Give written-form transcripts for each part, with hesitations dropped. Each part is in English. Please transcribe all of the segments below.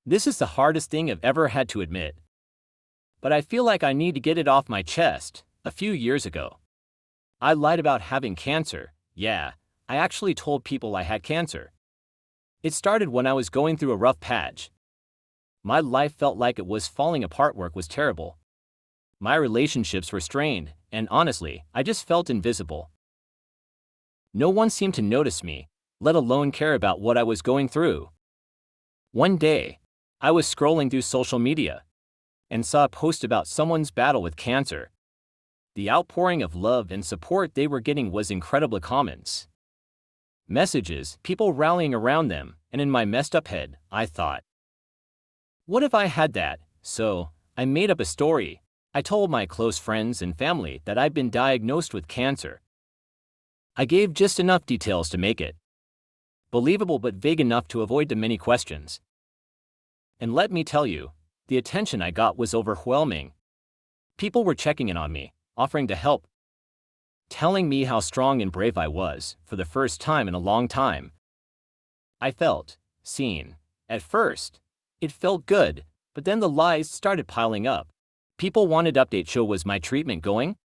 This is the hardest thing I've ever had to admit. But I feel like I need to get it off my chest. A few years ago, I lied about having cancer. Yeah, I actually told people I had cancer. It started when I was going through a rough patch. My life felt like it was falling apart. Work was terrible. My relationships were strained, and honestly, I just felt invisible. No one seemed to notice me, let alone care about what I was going through. One day, I was scrolling through social media and saw a post about someone's battle with cancer. The outpouring of love and support they were getting was incredible. Comments, messages, people rallying around them, and in my messed up head, I thought, what if I had that? So, I made up a story. I told my close friends and family that I'd been diagnosed with cancer. I gave just enough details to make it believable but vague enough to avoid the many questions. And let me tell you, the attention I got was overwhelming. People were checking in on me, offering to help, telling me how strong and brave I was. For the first time in a long time, I felt seen. At first, it felt good, but then the lies started piling up. People wanted updates. Show was my treatment going?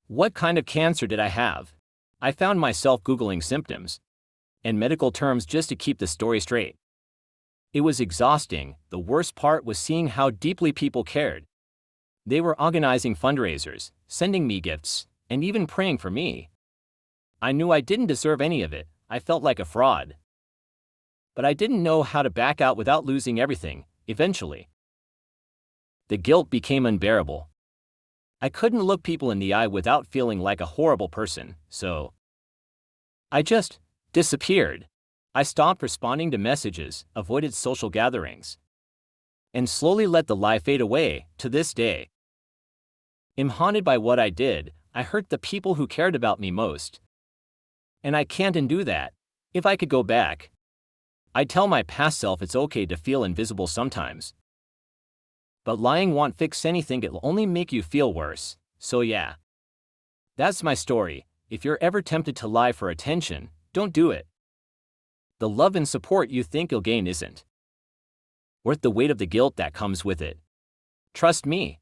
What kind of cancer did I have? I found myself Googling symptoms and medical terms just to keep the story straight. It was exhausting. The worst part was seeing how deeply people cared. They were organizing fundraisers, sending me gifts, and even praying for me. I knew I didn't deserve any of it. I felt like a fraud. But I didn't know how to back out without losing everything. Eventually, the guilt became unbearable. I couldn't look people in the eye without feeling like a horrible person, so I just disappeared. I stopped responding to messages, avoided social gatherings, and slowly let the lie fade away. To this day, I'm haunted by what I did. I hurt the people who cared about me most. And I can't undo that. If I could go back, I'd tell my past self it's okay to feel invisible sometimes. But lying won't fix anything. It'll only make you feel worse. So yeah, that's my story. If you're ever tempted to lie for attention, don't do it. The love and support you think you'll gain isn't worth the weight of the guilt that comes with it. Trust me.